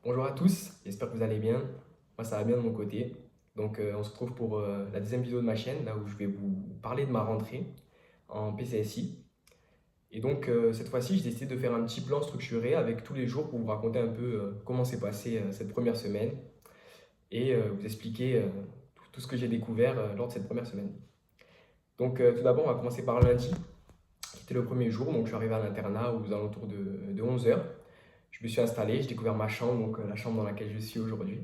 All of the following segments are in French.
Bonjour à tous, j'espère que vous allez bien. Moi, ça va bien de mon côté. Donc, on se retrouve pour la deuxième vidéo de ma chaîne, là où je vais vous parler de ma rentrée en PCSI. Et donc, cette fois-ci, j'ai décidé de faire un petit plan structuré avec tous les jours pour vous raconter un peu comment s'est passée cette première semaine et vous expliquer tout ce que j'ai découvert lors de cette première semaine. Donc, tout d'abord, on va commencer par lundi, qui était le premier jour. Donc, je suis arrivé à l'internat aux alentours de 11 heures. Je me suis installé, j'ai découvert ma chambre, donc la chambre dans laquelle je suis aujourd'hui.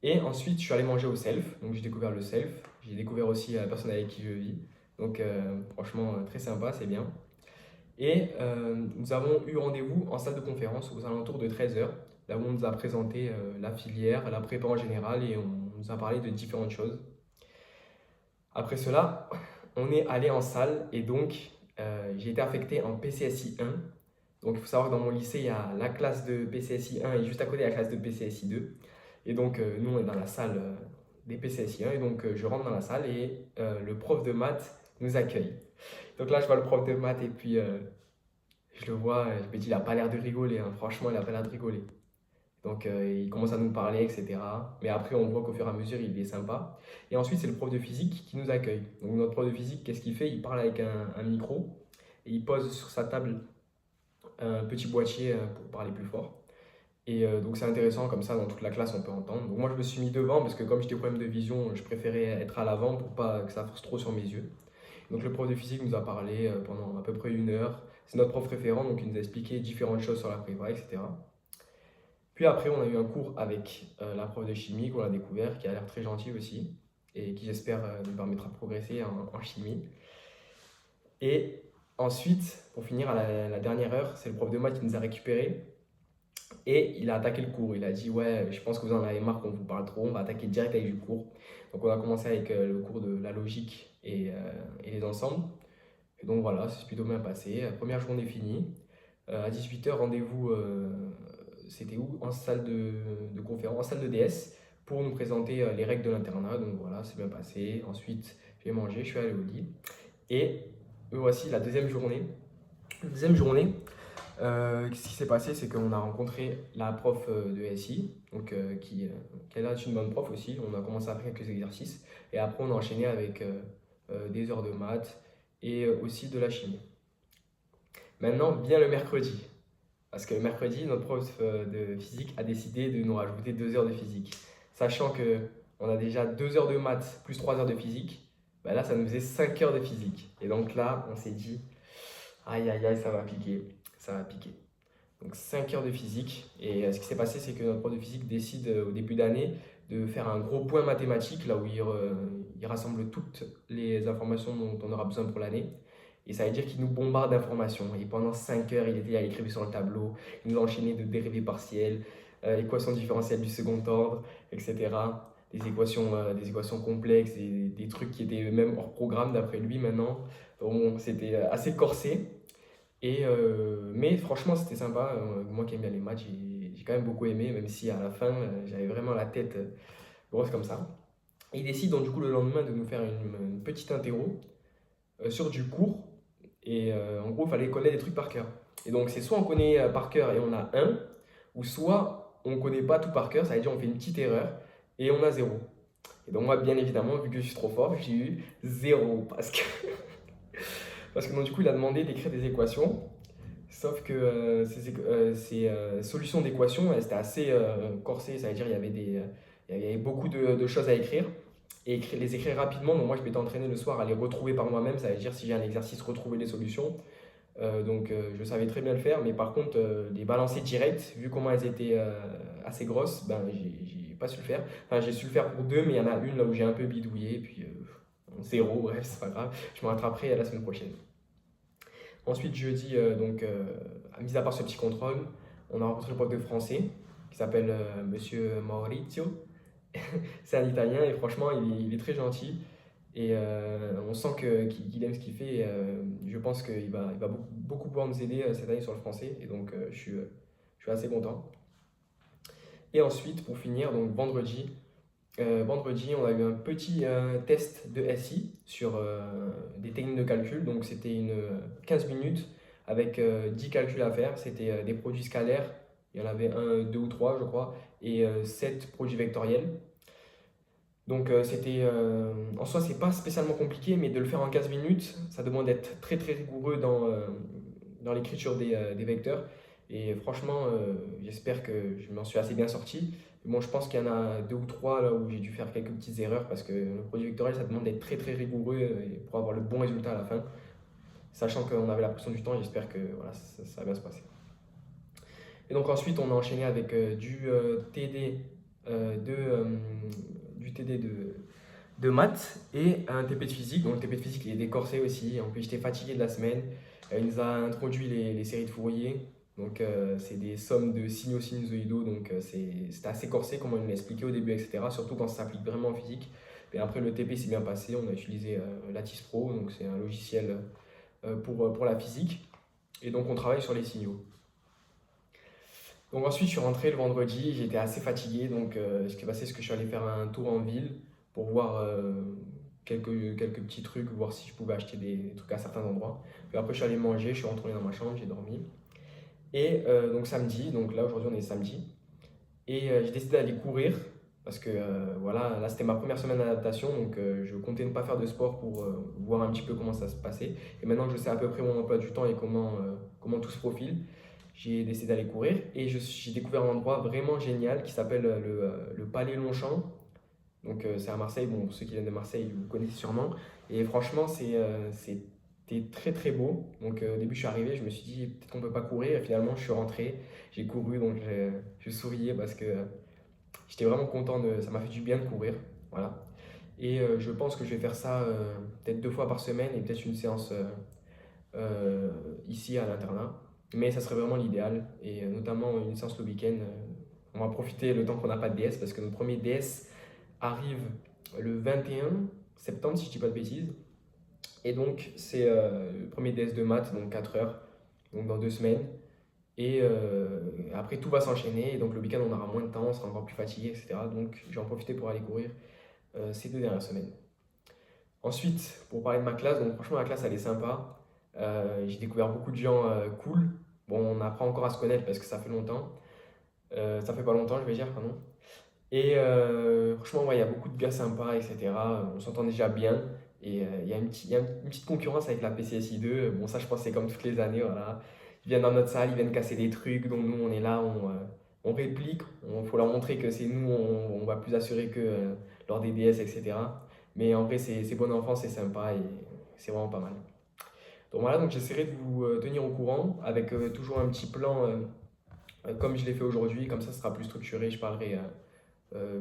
Et ensuite, je suis allé manger au self. Donc, j'ai découvert le self. J'ai découvert aussi la personne avec qui je vis. Donc, franchement, très sympa, c'est bien. Et nous avons eu rendez-vous en salle de conférence aux alentours de 13 heures, là où on nous a présenté la filière, la prépa en général, et on nous a parlé de différentes choses. Après cela, on est allé en salle, et donc j'ai été affecté en PCSI 1. Donc, il faut savoir que dans mon lycée, il y a la classe de PCSI 1 et juste à côté, la classe de PCSI 2. Et donc, nous, on est dans la salle des PCSI 1. Et donc, je rentre dans la salle et le prof de maths nous accueille. Donc là, je vois le prof de maths et puis je le vois, je me dis, il n'a pas l'air de rigoler, hein. Franchement, il n'a pas l'air de rigoler. Donc, il commence à nous parler, etc. Mais après, on voit qu'au fur et à mesure, il est sympa. Et ensuite, c'est le prof de physique qui nous accueille. Donc, notre prof de physique, qu'est-ce qu'il fait? Il parle avec un micro et il pose sur sa table un petit boîtier pour parler plus fort. Et donc c'est intéressant, comme ça dans toute la classe on peut entendre. Donc moi je me suis mis devant parce que comme j'ai des problèmes de vision, je préférais être à l'avant pour pas que ça force trop sur mes yeux. Donc le prof de physique nous a parlé pendant à peu près 1 heure. C'est notre prof référent, donc il nous a expliqué différentes choses sur la prépa, etc. Puis après on a eu un cours avec la prof de chimie qu'on a découvert, qui a l'air très gentille aussi, et qui j'espère nous permettra de progresser en chimie. Et ensuite, pour finir à la dernière heure, c'est le prof de maths qui nous a récupérés. Et il a attaqué le cours. Il a dit, ouais, je pense que vous en avez marre qu'on vous parle trop, on va attaquer direct avec du cours. Donc on a commencé avec le cours de la logique et les ensembles. Et donc voilà, c'est plutôt bien passé. La première journée finie. À 18 h, rendez-vous, c'était où? En salle de conférence, en salle de DS, pour nous présenter les règles de l'internat. Donc voilà, c'est bien passé. Ensuite, j'ai mangé, je suis allé au lit. Et voici la deuxième journée. La deuxième journée, ce qui s'est passé, c'est qu'on a rencontré la prof de SI, donc, qui est une bonne prof aussi. On a commencé à faire quelques exercices et après on a enchaîné avec des heures de maths et aussi de la chimie. Maintenant vient le mercredi, parce que le mercredi, notre prof de physique a décidé de nous rajouter 2 heures de physique. Sachant que on a déjà 2 heures de maths plus 3 heures de physique, bah là ça nous faisait 5 heures de physique. Et donc là, on s'est dit, aïe aïe aïe, ça va piquer, ça va piquer. Donc 5 heures de physique. Et ce qui s'est passé, c'est que notre prof de physique décide au début d'année de faire un gros point mathématique, là où il rassemble toutes les informations dont on aura besoin pour l'année. Et ça veut dire qu'il nous bombarde d'informations. Et pendant 5 heures, il était à l'écrire sur le tableau, il nous a enchaîné de dérivés partielles, équations différentielles du second ordre, etc. Des équations complexes, et des trucs qui étaient même hors programme d'après lui maintenant. Donc bon, c'était assez corsé. Mais franchement, c'était sympa. Moi qui aime bien les matchs, j'ai quand même beaucoup aimé, même si à la fin, j'avais vraiment la tête grosse comme ça. Et il décide donc du coup le lendemain de nous faire une petite interro sur du cours. Et en gros, il fallait connaître des trucs par cœur. Et donc, c'est soit on connaît par cœur et on a un, ou soit on ne connaît pas tout par cœur, ça veut dire on fait une petite erreur et on a zéro. Et donc, moi, bien évidemment, vu que je suis trop fort, j'ai eu zéro. Parce que donc, du coup, il a demandé d'écrire des équations. Sauf que ces solutions d'équations, elles étaient assez corsées, ça veut dire il y avait beaucoup de choses à écrire et les écrire rapidement. Donc moi, je m'étais entraîné le soir à les retrouver par moi-même, ça veut dire si j'ai un exercice, retrouver les solutions. Je savais très bien le faire, mais par contre, les balancer direct, vu comment elles étaient assez grosses, ben, j'ai pas su le faire. Enfin, j'ai su le faire pour deux, mais il y en a une là où j'ai un peu bidouillé, et puis zéro, bref, c'est pas grave. Je me rattraperai la semaine prochaine. Ensuite, jeudi, mis à part ce petit contrôle, on a rencontré le prof de français qui s'appelle Monsieur Maurizio. C'est un Italien et franchement, il est très gentil. Et on sent qu'il aime ce qu'il fait. Et, je pense qu'il va beaucoup pouvoir nous aider cette année sur le français. Et donc, je suis assez content. Et ensuite, pour finir, donc vendredi, on a eu un petit test de SI sur des techniques de calcul. Donc, c'était 15 minutes avec 10 calculs à faire. C'était des produits scalaires il y en avait deux ou trois, je crois, et 7 produits vectoriels. Donc en soi, c'est pas spécialement compliqué, mais de le faire en 15 minutes, ça demande d'être très très rigoureux dans l'écriture des vecteurs. Et franchement, j'espère que je m'en suis assez bien sorti. Mais bon, je pense qu'il y en a deux ou trois là où j'ai dû faire quelques petites erreurs parce que le produit vectoriel, ça demande d'être très très rigoureux pour avoir le bon résultat à la fin. Sachant qu'on avait la pression du temps, j'espère que voilà, ça va bien se passer. Et donc ensuite, on a enchaîné avec du TD de maths et un TP de physique. Donc le TP de physique, il est décorsé aussi. En plus, j'étais fatigué de la semaine. Il nous a introduit les séries de Fourier. Donc c'est des sommes de signaux sinusoïdaux. Donc c'était assez corsé, comme on l'a expliqué au début, etc. Surtout quand ça s'applique vraiment en physique. Et après, le TP s'est bien passé. On a utilisé Lattice Pro. Donc c'est un logiciel pour la physique. Et donc on travaille sur les signaux. Donc ensuite, je suis rentré le vendredi, j'étais assez fatigué, donc ce qui est passé, c'est que je suis allé faire un tour en ville pour voir quelques petits trucs, voir si je pouvais acheter des trucs à certains endroits. Puis après, je suis allé manger, je suis retourné dans ma chambre, j'ai dormi. Et donc samedi, donc là aujourd'hui on est samedi, et j'ai décidé d'aller courir parce que voilà, là c'était ma première semaine d'adaptation, donc je comptais ne pas faire de sport pour voir un petit peu comment ça se passait. Et maintenant que je sais à peu près mon emploi du temps et comment tout se profile, j'ai décidé d'aller courir et j'ai découvert un endroit vraiment génial qui s'appelle le Palais Longchamp. Donc c'est à Marseille, bon, pour ceux qui viennent de Marseille, vous connaissez sûrement. Et franchement, c'était très très beau. Donc au début, je suis arrivé, je me suis dit peut-être qu'on peut pas courir. Et finalement, je suis rentré, j'ai couru, donc je souriais parce que j'étais vraiment content ça m'a fait du bien de courir. Voilà. Et je pense que je vais faire ça peut-être 2 fois par semaine et peut-être une séance ici à l'internat. Mais ça serait vraiment l'idéal, et notamment une séance le week-end. On va profiter le temps qu'on n'a pas de DS parce que notre premier DS arrive le 21 septembre, si je dis pas de bêtises. Et donc, c'est le premier DS de maths, donc 4 heures, donc dans 2 semaines. Et après, tout va s'enchaîner. Et donc, le week-end, on aura moins de temps, on sera encore plus fatigué, etc. Donc, je vais en profiter pour aller courir ces 2 dernières semaines. Ensuite, pour parler de ma classe, donc franchement, la classe, elle est sympa. J'ai découvert beaucoup de gens cool. Bon, on apprend encore à se connaître parce que ça fait longtemps. Ça fait pas longtemps, je vais dire, pardon. Et franchement, ouais, il y a beaucoup de gars sympas, etc. On s'entend déjà bien. Et il y a une petite concurrence avec la PCSI 2. Bon, ça, je pense que c'est comme toutes les années. Voilà. Ils viennent dans notre salle, ils viennent casser des trucs. Donc, nous, on est là, on réplique. Il faut leur montrer que c'est nous, on va plus assurer que lors des DS, etc. Mais en vrai, c'est bon enfant, c'est sympa et c'est vraiment pas mal. Donc voilà, donc j'essaierai de vous tenir au courant avec toujours un petit plan comme je l'ai fait aujourd'hui. Comme ça, ce sera plus structuré. Je parlerai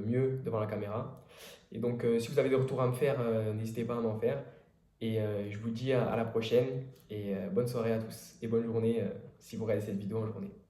mieux devant la caméra. Et donc, si vous avez des retours à me faire, n'hésitez pas à m'en faire. Et je vous dis à la prochaine. Et bonne soirée à tous. Et bonne journée si vous regardez cette vidéo en journée.